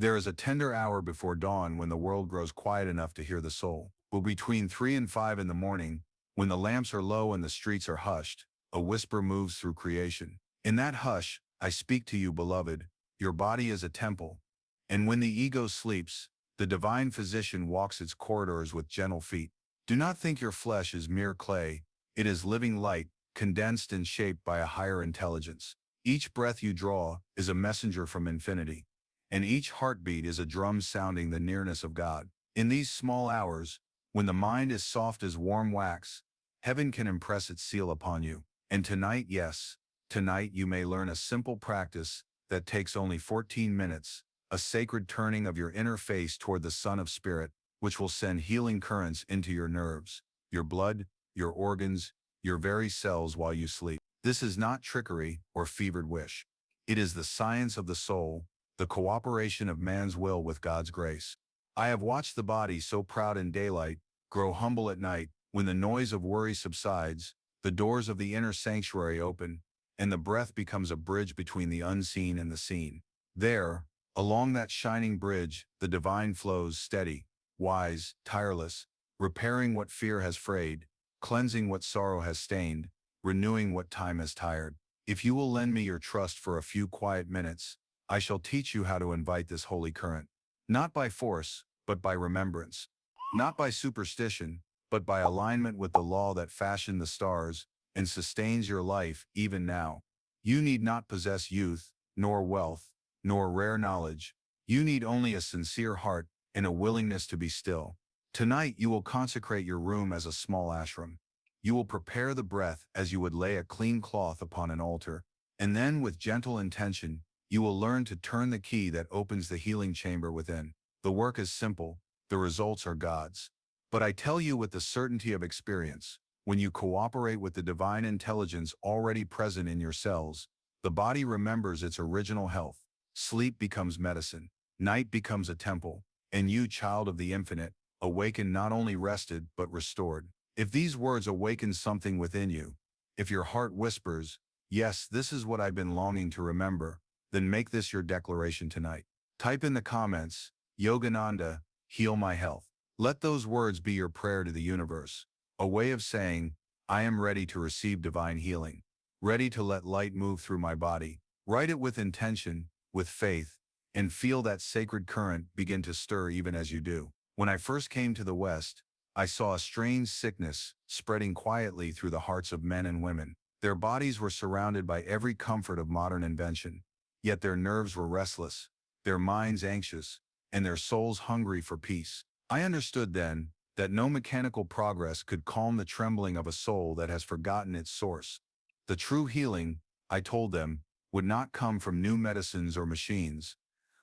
There is a tender hour before dawn when the world grows quiet enough to hear the soul. But between 3 and 5 in the morning, when the lamps are low and the streets are hushed, a whisper moves through creation. In that hush, I speak to you, beloved. Your body is a temple. And when the ego sleeps, the divine physician walks its corridors with gentle feet. Do not think your flesh is mere clay. It is living light, condensed and shaped by a higher intelligence. Each breath you draw is a messenger from infinity, and each heartbeat is a drum sounding the nearness of God. In these small hours, when the mind is soft as warm wax, heaven can impress its seal upon you. And tonight, yes, tonight you may learn a simple practice that takes only 14 minutes, a sacred turning of your inner face toward the Sun of Spirit, which will send healing currents into your nerves, your blood, your organs, your very cells while you sleep. This is not trickery or fevered wish. It is the science of the soul, the cooperation of man's will with God's grace. I have watched the body so proud in daylight grow humble at night. When the noise of worry subsides, the doors of the inner sanctuary open, and the breath becomes a bridge between the unseen and the seen. There, along that shining bridge, the divine flows steady, wise, tireless, repairing what fear has frayed, cleansing what sorrow has stained, renewing what time has tired. If you will lend me your trust for a few quiet minutes, I shall teach you how to invite this holy current, not by force, but by remembrance, not by superstition, but by alignment with the law that fashioned the stars and sustains your life even now. You need not possess youth, nor wealth, nor rare knowledge. You need only a sincere heart and a willingness to be still. Tonight you will consecrate your room as a small ashram. You will prepare the breath as you would lay a clean cloth upon an altar, and then with gentle intention, you will learn to turn the key that opens the healing chamber within. The work is simple, the results are God's. But I tell you with the certainty of experience, when you cooperate with the divine intelligence already present in your cells, the body remembers its original health. Sleep becomes medicine, night becomes a temple, and you, child of the infinite, awaken not only rested but restored. If these words awaken something within you, if your heart whispers, "Yes, this is what I've been longing to remember," then make this your declaration tonight. Type in the comments, "Yogananda, heal my health." Let those words be your prayer to the universe, a way of saying, I am ready to receive divine healing, ready to let light move through my body. Write it with intention, with faith, and feel that sacred current begin to stir even as you do. When I first came to the West, I saw a strange sickness spreading quietly through the hearts of men and women. Their bodies were surrounded by every comfort of modern invention, yet their nerves were restless, their minds anxious, and their souls hungry for peace. I understood then that no mechanical progress could calm the trembling of a soul that has forgotten its source. The true healing, I told them, would not come from new medicines or machines,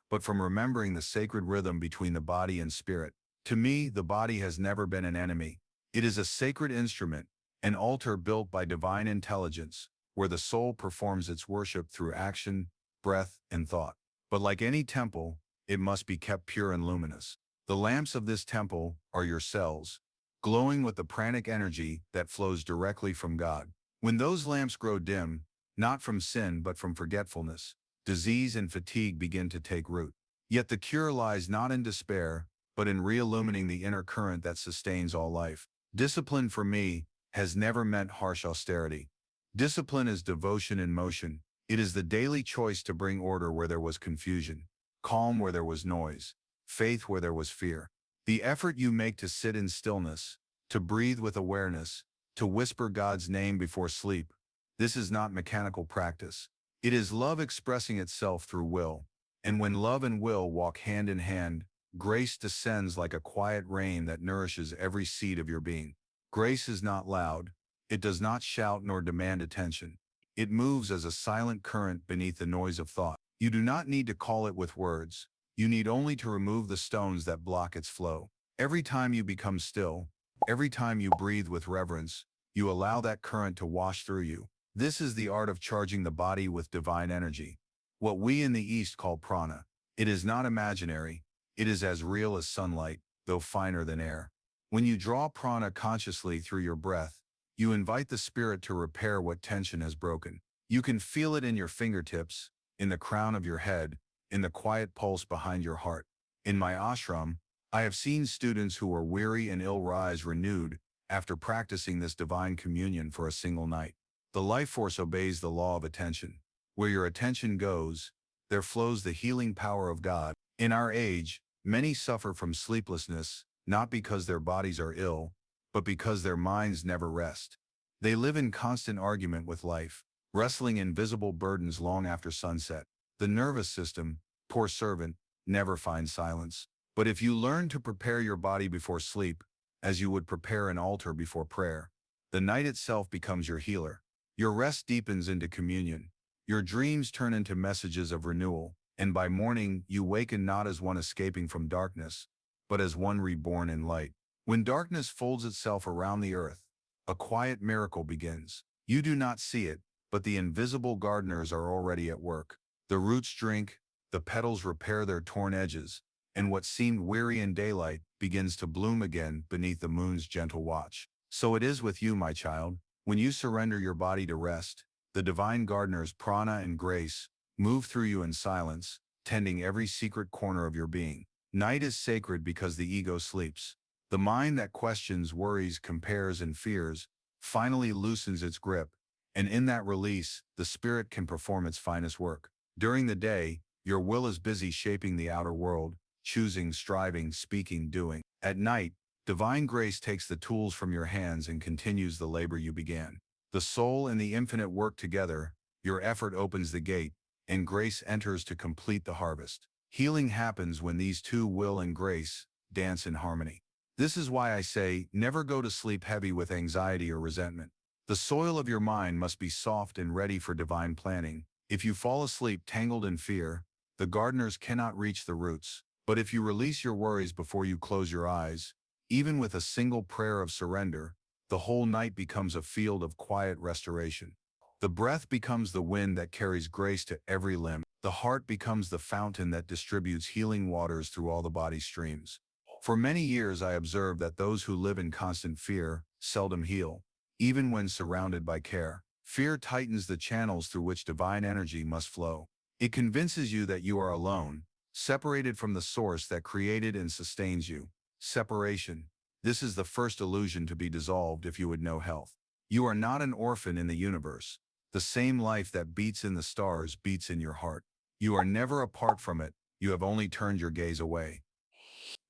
but from remembering the sacred rhythm between the body and spirit. To me, the body has never been an enemy. It is a sacred instrument, an altar built by divine intelligence, where the soul performs its worship through action, breath, and thought. But like any temple, it must be kept pure and luminous. The lamps of this temple are your cells, glowing with the pranic energy that flows directly from God. When those lamps grow dim, not from sin but from forgetfulness, disease and fatigue begin to take root. Yet the cure lies not in despair, but in re-illumining the inner current that sustains all life. Discipline for me has never meant harsh austerity. Discipline is devotion in motion. It is the daily choice to bring order where there was confusion, calm where there was noise, faith where there was fear. The effort you make to sit in stillness, to breathe with awareness, to whisper God's name before sleep, this is not mechanical practice. It is love expressing itself through will. And when love and will walk hand in hand, grace descends like a quiet rain that nourishes every seed of your being. Grace is not loud. It does not shout nor demand attention. It moves as a silent current beneath the noise of thought. You do not need to call it with words. You need only to remove the stones that block its flow. Every time you become still, every time you breathe with reverence, you allow that current to wash through you. This is the art of charging the body with divine energy, what we in the East call prana. It is not imaginary. It is as real as sunlight, though finer than air. When you draw prana consciously through your breath, you invite the spirit to repair what tension has broken. You can feel it in your fingertips, in the crown of your head, in the quiet pulse behind your heart. In my ashram, I have seen students who were weary and ill rise renewed after practicing this divine communion for a single night. The life force obeys the law of attention. Where your attention goes, there flows the healing power of God. In our age, many suffer from sleeplessness, not because their bodies are ill, but because their minds never rest. They live in constant argument with life, wrestling invisible burdens long after sunset. The nervous system, poor servant, never finds silence. But if you learn to prepare your body before sleep, as you would prepare an altar before prayer, the night itself becomes your healer. Your rest deepens into communion. Your dreams turn into messages of renewal, and by morning you waken not as one escaping from darkness, but as one reborn in light. When darkness folds itself around the earth, a quiet miracle begins. You do not see it, but the invisible gardeners are already at work. The roots drink, the petals repair their torn edges, and what seemed weary in daylight begins to bloom again beneath the moon's gentle watch. So it is with you, my child. When you surrender your body to rest, the divine gardeners prana and grace move through you in silence, tending every secret corner of your being. Night is sacred because the ego sleeps. The mind that questions, worries, compares, and fears finally loosens its grip, and in that release, the spirit can perform its finest work. During the day, your will is busy shaping the outer world, choosing, striving, speaking, doing. At night, divine grace takes the tools from your hands and continues the labor you began. The soul and the infinite work together, your effort opens the gate, and grace enters to complete the harvest. Healing happens when these two, will and grace, dance in harmony. This is why I say, never go to sleep heavy with anxiety or resentment. The soil of your mind must be soft and ready for divine planting. If you fall asleep tangled in fear, the gardeners cannot reach the roots. But if you release your worries before you close your eyes, even with a single prayer of surrender, the whole night becomes a field of quiet restoration. The breath becomes the wind that carries grace to every limb. The heart becomes the fountain that distributes healing waters through all the body streams. For many years I observed that those who live in constant fear seldom heal, even when surrounded by care. Fear tightens the channels through which divine energy must flow. It convinces you that you are alone, separated from the source that created and sustains you. Separation. This is the first illusion to be dissolved if you would know health. You are not an orphan in the universe. The same life that beats in the stars beats in your heart. You are never apart from it, you have only turned your gaze away.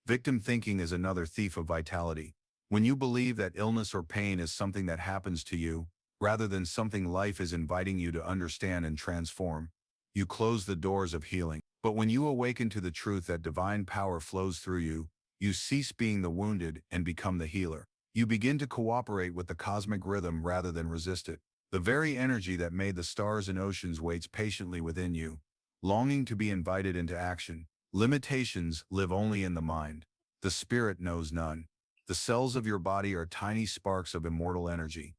Victim thinking is another thief of vitality. When you believe that illness or pain is something that happens to you, rather than something life is inviting you to understand and transform, you close the doors of healing. But when you awaken to the truth that divine power flows through you, you cease being the wounded and become the healer. You begin to cooperate with the cosmic rhythm rather than resist it. The very energy that made the stars and oceans waits patiently within you, longing to be invited into action. Limitations live only in the mind. The spirit knows none. The cells of your body are tiny sparks of immortal energy.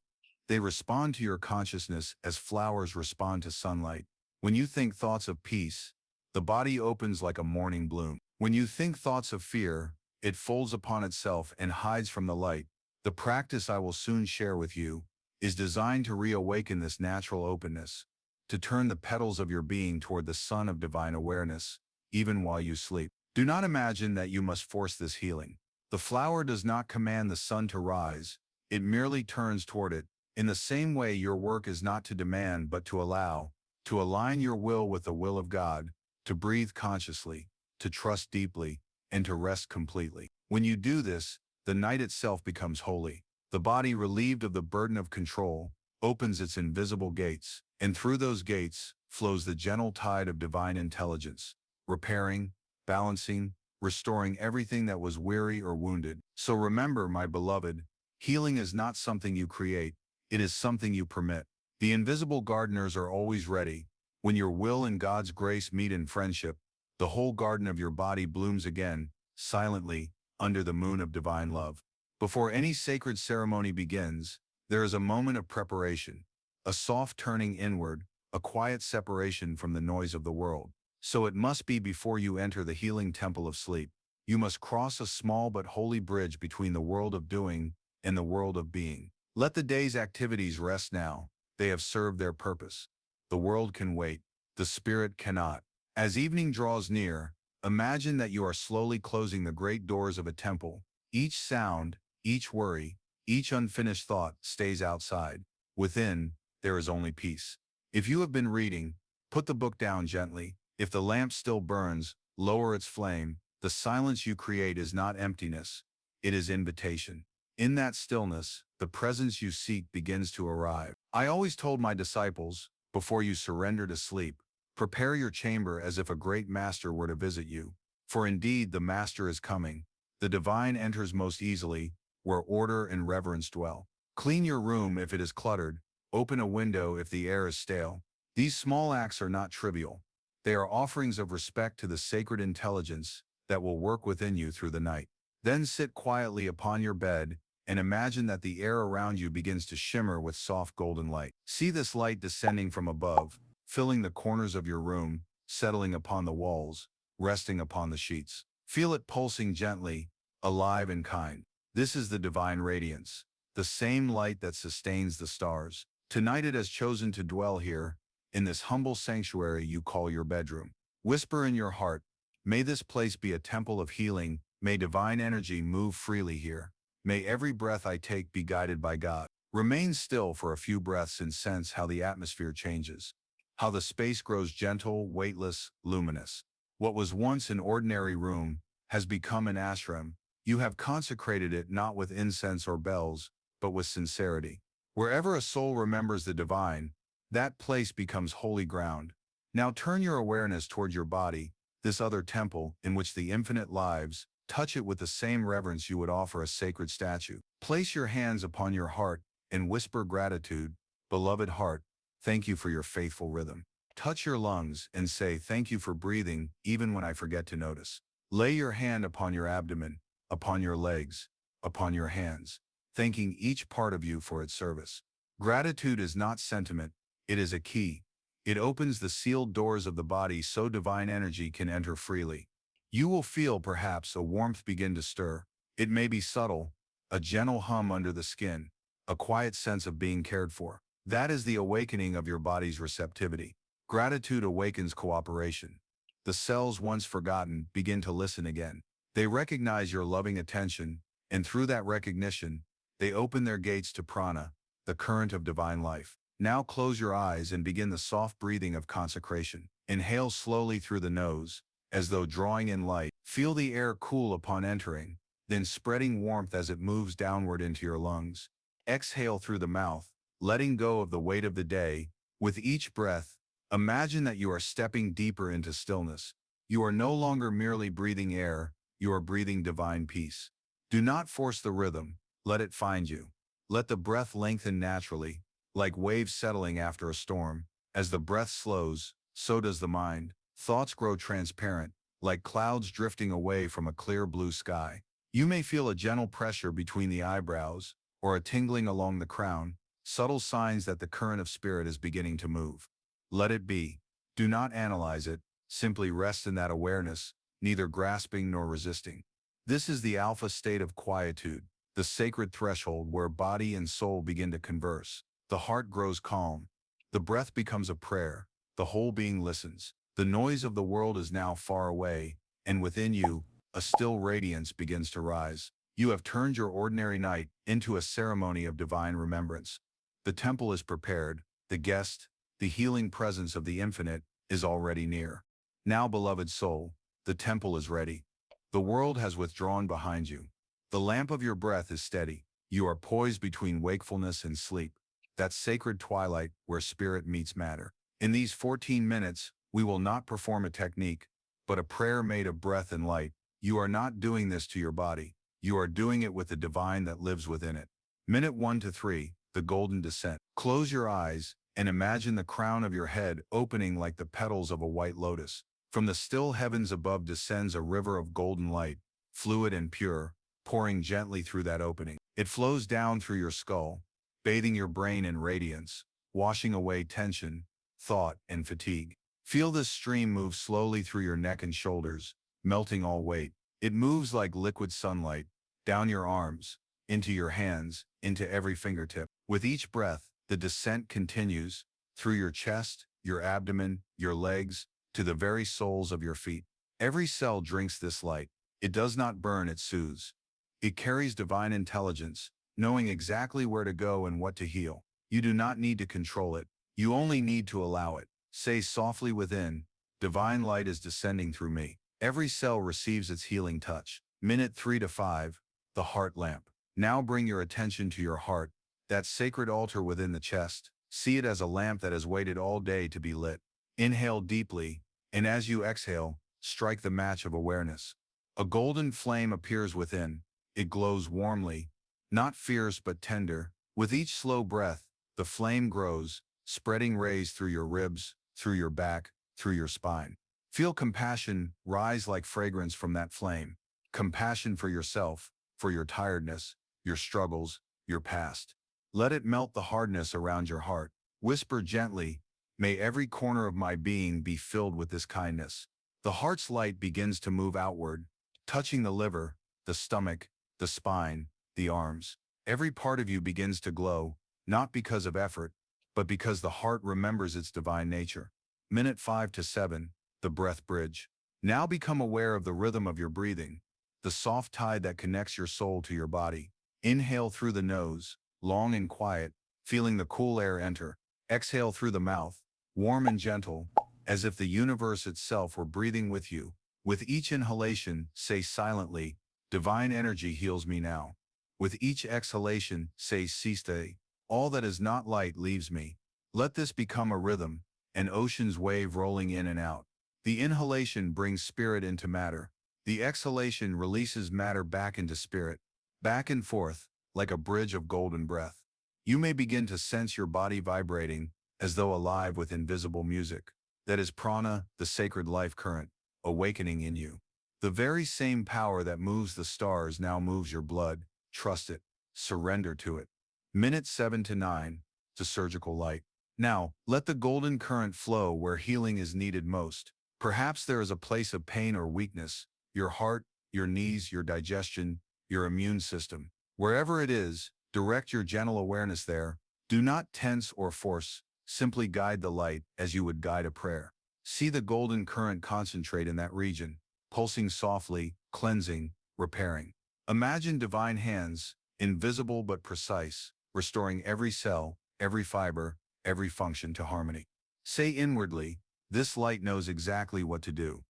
They respond to your consciousness as flowers respond to sunlight. When you think thoughts of peace, the body opens like a morning bloom. When you think thoughts of fear, it folds upon itself and hides from the light. The practice I will soon share with you is designed to reawaken this natural openness, to turn the petals of your being toward the sun of divine awareness, even while you sleep. Do not imagine that you must force this healing. The flower does not command the sun to rise, it merely turns toward it. In the same way, your work is not to demand but to allow, to align your will with the will of God, to breathe consciously, to trust deeply, and to rest completely. When you do this, the night itself becomes holy. The body, relieved of the burden of control, opens its invisible gates, and through those gates flows the gentle tide of divine intelligence, repairing, balancing, restoring everything that was weary or wounded. So remember, my beloved, healing is not something you create, it is something you permit. The invisible gardeners are always ready. When your will and God's grace meet in friendship, the whole garden of your body blooms again, silently, under the moon of divine love. Before any sacred ceremony begins, there is a moment of preparation, a soft turning inward, a quiet separation from the noise of the world. So it must be before you enter the healing temple of sleep. You must cross a small but holy bridge between the world of doing and the world of being. Let the day's activities rest now. They have served their purpose. The world can wait. The spirit cannot. As evening draws near, imagine that you are slowly closing the great doors of a temple. Each sound, each worry, each unfinished thought stays outside. Within, there is only peace. If you have been reading, put the book down gently. If the lamp still burns, lower its flame. The silence you create is not emptiness, it is invitation. In that stillness, the presence you seek begins to arrive. I always told my disciples, before you surrender to sleep, prepare your chamber as if a great master were to visit you. For indeed the master is coming. The divine enters most easily, where order and reverence dwell. Clean your room if it is cluttered. Open a window if the air is stale. These small acts are not trivial. They are offerings of respect to the sacred intelligence that will work within you through the night. Then sit quietly upon your bed and imagine that the air around you begins to shimmer with soft golden light. See this light descending from above, filling the corners of your room, settling upon the walls, resting upon the sheets. Feel it pulsing gently, alive and kind. This is the divine radiance, the same light that sustains the stars. Tonight it has chosen to dwell here, in this humble sanctuary you call your bedroom. Whisper in your heart, may this place be a temple of healing, may divine energy move freely here. May every breath I take be guided by God. Remain still for a few breaths and sense how the atmosphere changes, how the space grows gentle, weightless, luminous. What was once an ordinary room has become an ashram. You have consecrated it not with incense or bells, but with sincerity. Wherever a soul remembers the divine, that place becomes holy ground. Now turn your awareness toward your body, this other temple in which the infinite lives. Touch it with the same reverence you would offer a sacred statue. Place your hands upon your heart and whisper gratitude. Beloved heart, thank you for your faithful rhythm. Touch your lungs and say thank you for breathing even when I forget to notice. Lay your hand upon your abdomen, upon your legs, upon your hands, thanking each part of you for its service. Gratitude is not sentiment, it is a key. It opens the sealed doors of the body so divine energy can enter freely. You will feel perhaps a warmth begin to stir. It may be subtle, a gentle hum under the skin, a quiet sense of being cared for. That is the awakening of your body's receptivity. Gratitude awakens cooperation. The cells once forgotten begin to listen again. They recognize your loving attention, and through that recognition, they open their gates to prana, the current of divine life. Now close your eyes and begin the soft breathing of consecration. Inhale slowly through the nose, as though drawing in light. Feel the air cool upon entering, then spreading warmth as it moves downward into your lungs. Exhale through the mouth, letting go of the weight of the day. With each breath, imagine that you are stepping deeper into stillness. You are no longer merely breathing air, you are breathing divine peace. Do not force the rhythm, let it find you. Let the breath lengthen naturally, like waves settling after a storm. As the breath slows, so does the mind. Thoughts grow transparent, like clouds drifting away from a clear blue sky. You may feel a gentle pressure between the eyebrows, or a tingling along the crown, subtle signs that the current of spirit is beginning to move. Let it be. Do not analyze it, simply rest in that awareness, neither grasping nor resisting. This is the alpha state of quietude, the sacred threshold where body and soul begin to converse. The heart grows calm. The breath becomes a prayer. The whole being listens. The noise of the world is now far away, and within you, a still radiance begins to rise. You have turned your ordinary night into a ceremony of divine remembrance. The temple is prepared, the guest, the healing presence of the infinite, is already near. Now, beloved soul, the temple is ready. The world has withdrawn behind you. The lamp of your breath is steady. You are poised between wakefulness and sleep, that sacred twilight where spirit meets matter. In these 14 minutes, we will not perform a technique, but a prayer made of breath and light. You are not doing this to your body. You are doing it with the divine that lives within it. Minute 1 to 3, the golden descent. Close your eyes and imagine the crown of your head opening like the petals of a white lotus. From the still heavens above descends a river of golden light, fluid and pure, pouring gently through that opening. It flows down through your skull, bathing your brain in radiance, washing away tension, thought, and fatigue. Feel this stream move slowly through your neck and shoulders, melting all weight. It moves like liquid sunlight, down your arms, into your hands, into every fingertip. With each breath, the descent continues, through your chest, your abdomen, your legs, to the very soles of your feet. Every cell drinks this light. It does not burn, it soothes. It carries divine intelligence, knowing exactly where to go and what to heal. You do not need to control it. You only need to allow it. Say softly within, divine light is descending through me. Every cell receives its healing touch. Minute 3 to 5, the heart lamp. Now bring your attention to your heart, that sacred altar within the chest. See it as a lamp that has waited all day to be lit. Inhale deeply, and as you exhale, strike the match of awareness. A golden flame appears within. It glows warmly, not fierce but tender. With each slow breath, the flame grows, spreading rays through your ribs, through your back, through your spine. Feel compassion rise like fragrance from that flame. Compassion for yourself, for your tiredness, your struggles, your past. Let it melt the hardness around your heart. Whisper gently, may every corner of my being be filled with this kindness. The heart's light begins to move outward, touching the liver, the stomach, the spine, the arms. Every part of you begins to glow, not because of effort, but because the heart remembers its divine nature. Minute 5 to 7, the breath bridge. Now become aware of the rhythm of your breathing, the soft tide that connects your soul to your body. Inhale through the nose, long and quiet, feeling the cool air enter. Exhale through the mouth, warm and gentle, as if the universe itself were breathing with you. With each inhalation, say silently, divine energy heals me now. With each exhalation, say cease. All that is not light leaves me. Let this become a rhythm, an ocean's wave rolling in and out. The inhalation brings spirit into matter. The exhalation releases matter back into spirit, back and forth, like a bridge of golden breath. You may begin to sense your body vibrating, as though alive with invisible music. That is prana, the sacred life current, awakening in you. The very same power that moves the stars now moves your blood. Trust it. Surrender to it. Minute 7 to 9, to surgical light. Now, let the golden current flow where healing is needed most. Perhaps there is a place of pain or weakness, your heart, your knees, your digestion, your immune system. Wherever it is, direct your gentle awareness there. Do not tense or force, simply guide the light as you would guide a prayer. See the golden current concentrate in that region, pulsing softly, cleansing, repairing. Imagine divine hands, invisible but precise, restoring every cell, every fiber, every function to harmony. Say inwardly, this light knows exactly what to do.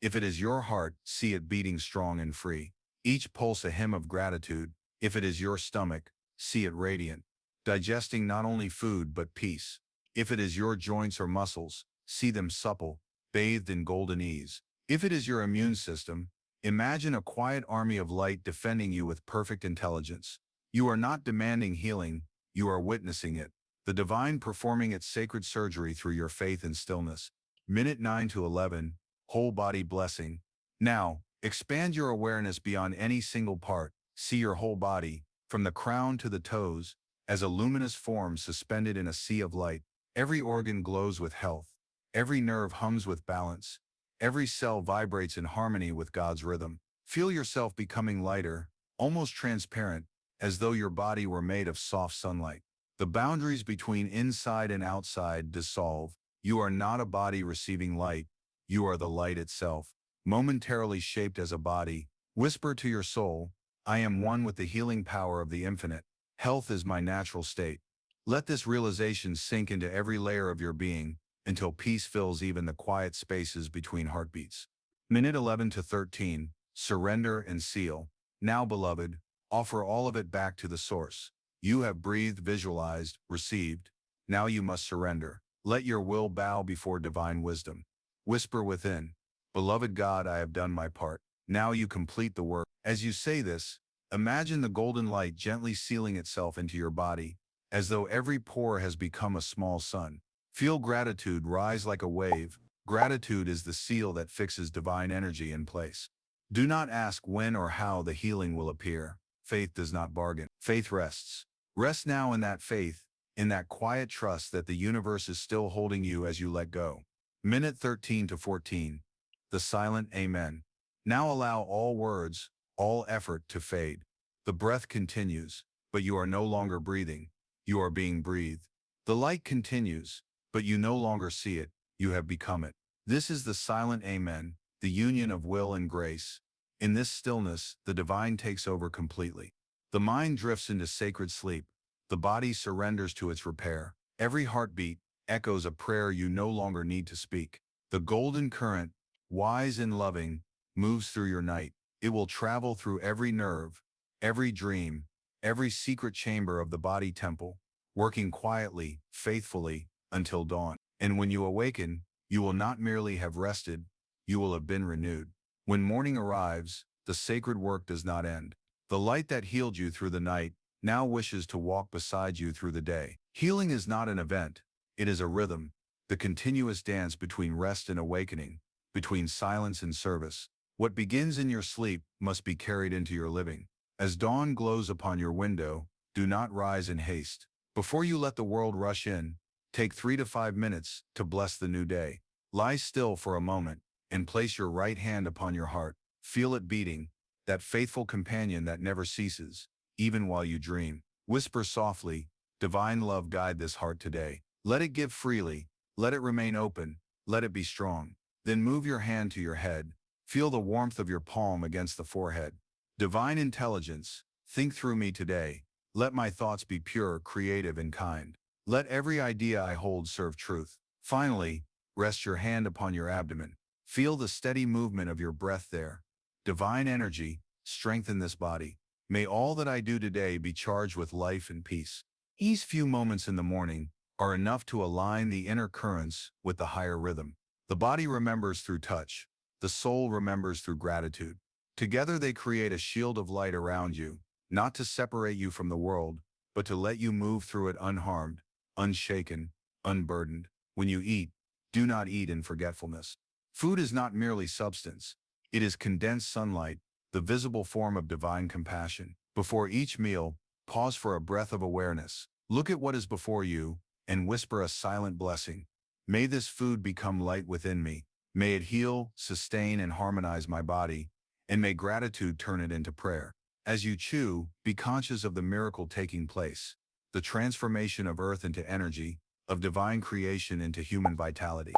If it is your heart, see it beating strong and free. Each pulse a hymn of gratitude. If it is your stomach, see it radiant, digesting not only food but peace. If it is your joints or muscles, see them supple, bathed in golden ease. If it is your immune system, imagine a quiet army of light defending you with perfect intelligence. You are not demanding healing, you are witnessing it, the divine performing its sacred surgery through your faith and stillness. Minute 9 to 11, whole body blessing. Now, expand your awareness beyond any single part. See your whole body, from the crown to the toes, as a luminous form suspended in a sea of light. Every organ glows with health. Every nerve hums with balance. Every cell vibrates in harmony with God's rhythm. Feel yourself becoming lighter, almost transparent, as though your body were made of soft sunlight. The boundaries between inside and outside dissolve. You are not a body receiving light. You are the light itself, momentarily shaped as a body. Whisper to your soul, I am one with the healing power of the infinite. Health is my natural state. Let this realization sink into every layer of your being, until peace fills even the quiet spaces between heartbeats. Minute 11 to 13, surrender and seal. Now, beloved, offer all of it back to the source. You have breathed, visualized, received. Now you must surrender. Let your will bow before divine wisdom. Whisper within, beloved God, I have done my part. Now you complete the work. As you say this, imagine the golden light gently sealing itself into your body, as though every pore has become a small sun. Feel gratitude rise like a wave. Gratitude is the seal that fixes divine energy in place. Do not ask when or how the healing will appear. Faith does not bargain. Faith rests. Rest now in that faith, in that quiet trust that the universe is still holding you as you let go. Minute 13 to 14. The silent Amen. Now allow all words, all effort to fade. The breath continues, but you are no longer breathing. You are being breathed. The light continues, but you no longer see it. You have become it. This is the silent amen, the union of will and grace. In this stillness, the divine takes over completely. The mind drifts into sacred sleep. The body surrenders to its repair. Every heartbeat echoes a prayer you no longer need to speak. The golden current, wise and loving, moves through your night. It will travel through every nerve, every dream, every secret chamber of the body temple, working quietly, faithfully, until dawn. And when you awaken, you will not merely have rested, you will have been renewed. When morning arrives, the sacred work does not end. The light that healed you through the night now wishes to walk beside you through the day. Healing is not an event, it is a rhythm, the continuous dance between rest and awakening, between silence and service. What begins in your sleep must be carried into your living. As dawn glows upon your window, do not rise in haste. Before you let the world rush in, take 3 to 5 minutes to bless the new day. Lie still for a moment and place your right hand upon your heart. Feel it beating, that faithful companion that never ceases, even while you dream. Whisper softly, "Divine love, guide this heart today." Let it give freely, let it remain open, let it be strong. Then move your hand to your head. Feel the warmth of your palm against the forehead. Divine intelligence, think through me today. Let my thoughts be pure, creative, and kind. Let every idea I hold serve truth. Finally, rest your hand upon your abdomen. Feel the steady movement of your breath there. Divine energy, strengthen this body. May all that I do today be charged with life and peace. These few moments in the morning are enough to align the inner currents with the higher rhythm. The body remembers through touch. The soul remembers through gratitude. Together they create a shield of light around you, not to separate you from the world, but to let you move through it unharmed, unshaken, unburdened. When you eat, do not eat in forgetfulness. Food is not merely substance. It is condensed sunlight, the visible form of divine compassion. Before each meal, pause for a breath of awareness. Look at what is before you and whisper a silent blessing. May this food become light within me. May it heal, sustain, and harmonize my body, and may gratitude turn it into prayer. As you chew, be conscious of the miracle taking place, the transformation of earth into energy, of divine creation into human vitality.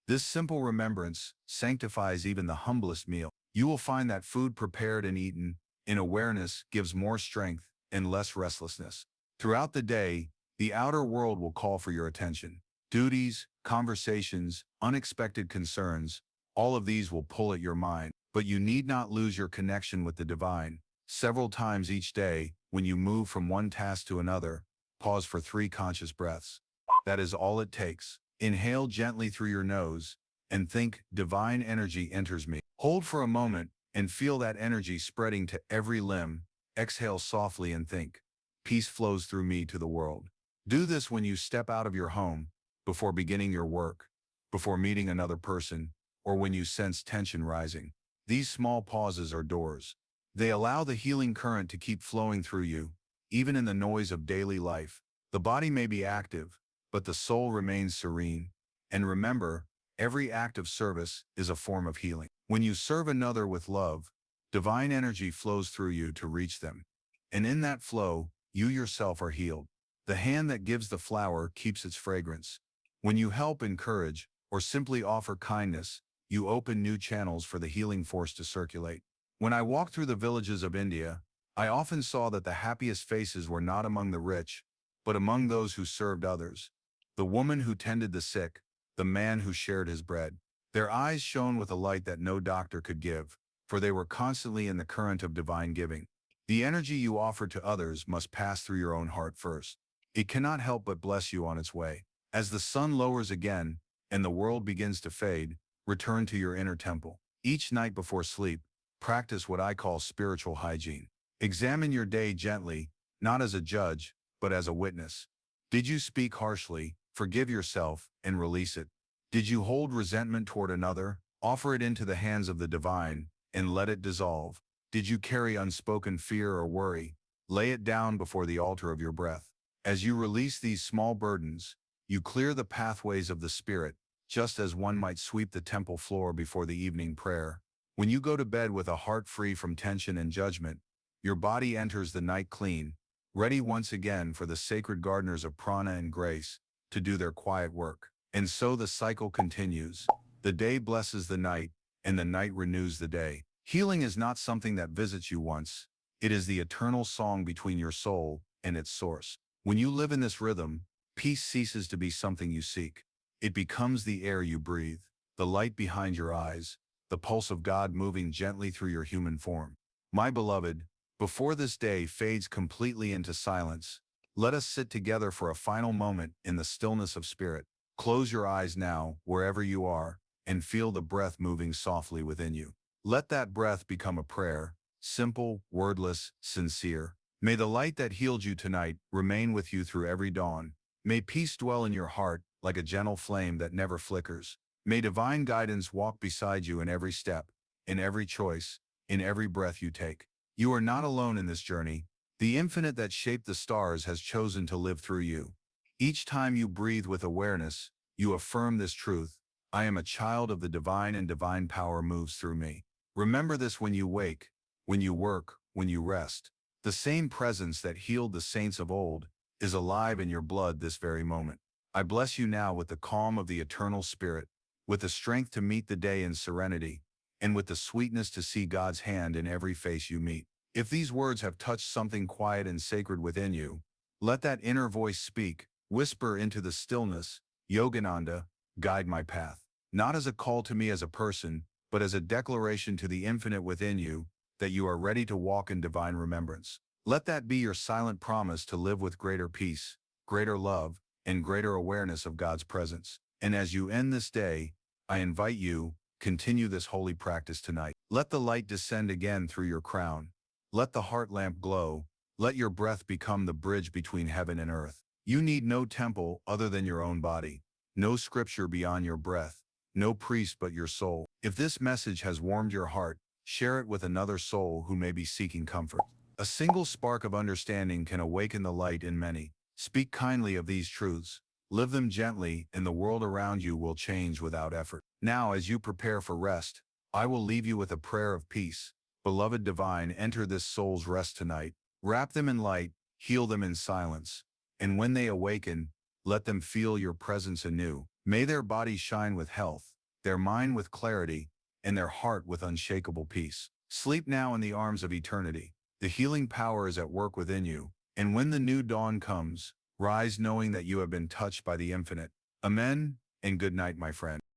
This simple remembrance sanctifies even the humblest meal. You will find that food prepared and eaten in awareness gives more strength and less restlessness. Throughout the day, the outer world will call for your attention. Duties, conversations, unexpected concerns, all of these will pull at your mind, but you need not lose your connection with the divine. Several times each day, when you move from one task to another, pause for 3 conscious breaths. That is all it takes. Inhale gently through your nose and think, divine energy enters me. Hold for a moment and feel that energy spreading to every limb. Exhale softly and think, peace flows through me to the world. Do this when you step out of your home, before beginning your work, before meeting another person, or when you sense tension rising. These small pauses are doors. They allow the healing current to keep flowing through you, even in the noise of daily life. The body may be active, but the soul remains serene. And remember, every act of service is a form of healing. When you serve another with love, divine energy flows through you to reach them. And in that flow, you yourself are healed. The hand that gives the flower keeps its fragrance. When you help, encourage, or simply offer kindness, you open new channels for the healing force to circulate. When I walked through the villages of India, I often saw that the happiest faces were not among the rich, but among those who served others. The woman who tended the sick, the man who shared his bread. Their eyes shone with a light that no doctor could give, for they were constantly in the current of divine giving. The energy you offer to others must pass through your own heart first. It cannot help but bless you on its way. As the sun lowers again and the world begins to fade, return to your inner temple. Each night before sleep, practice what I call spiritual hygiene. Examine your day gently, not as a judge, but as a witness. Did you speak harshly? Forgive yourself and release it. Did you hold resentment toward another? Offer it into the hands of the divine and let it dissolve. Did you carry unspoken fear or worry? Lay it down before the altar of your breath. As you release these small burdens, you clear the pathways of the spirit, just as one might sweep the temple floor before the evening prayer. When you go to bed with a heart free from tension and judgment, your body enters the night clean, ready once again for the sacred gardeners of prana and grace to do their quiet work. And so the cycle continues. The day blesses the night, and the night renews the day. Healing is not something that visits you once. It is the eternal song between your soul and its source. When you live in this rhythm, peace ceases to be something you seek. It becomes the air you breathe, the light behind your eyes, the pulse of God moving gently through your human form. My beloved, before this day fades completely into silence, let us sit together for a final moment in the stillness of spirit. Close your eyes now, wherever you are, and feel the breath moving softly within you. Let that breath become a prayer, simple, wordless, sincere. May the light that healed you tonight remain with you through every dawn. May peace dwell in your heart like a gentle flame that never flickers. May divine guidance walk beside you in every step, in every choice, in every breath you take. You are not alone in this journey. The infinite that shaped the stars has chosen to live through you. Each time you breathe with awareness, you affirm this truth: I am a child of the divine and divine power moves through me. Remember this when you wake, when you work, when you rest. The same presence that healed the saints of old is alive in your blood this very moment. I bless you now with the calm of the eternal spirit, with the strength to meet the day in serenity, and with the sweetness to see God's hand in every face you meet. If these words have touched something quiet and sacred within you, let that inner voice speak, whisper into the stillness, Yogananda, guide my path. Not as a call to me as a person, but as a declaration to the infinite within you, that you are ready to walk in divine remembrance. Let that be your silent promise to live with greater peace, greater love, and greater awareness of God's presence. And as you end this day, I invite you, continue this holy practice tonight. Let the light descend again through your crown. Let the heart lamp glow. Let your breath become the bridge between heaven and earth. You need no temple other than your own body, no scripture beyond your breath, no priest but your soul. If this message has warmed your heart, share it with another soul who may be seeking comfort. A single spark of understanding can awaken the light in many. Speak kindly of these truths. Live them gently, and the world around you will change without effort. Now, as you prepare for rest, I will leave you with a prayer of peace. Beloved divine, enter this soul's rest tonight. Wrap them in light, heal them in silence. And when they awaken, let them feel your presence anew. May their body shine with health, their mind with clarity, and their heart with unshakable peace. Sleep now in the arms of eternity. The healing power is at work within you. And when the new dawn comes, rise knowing that you have been touched by the infinite. Amen, and good night, my friend.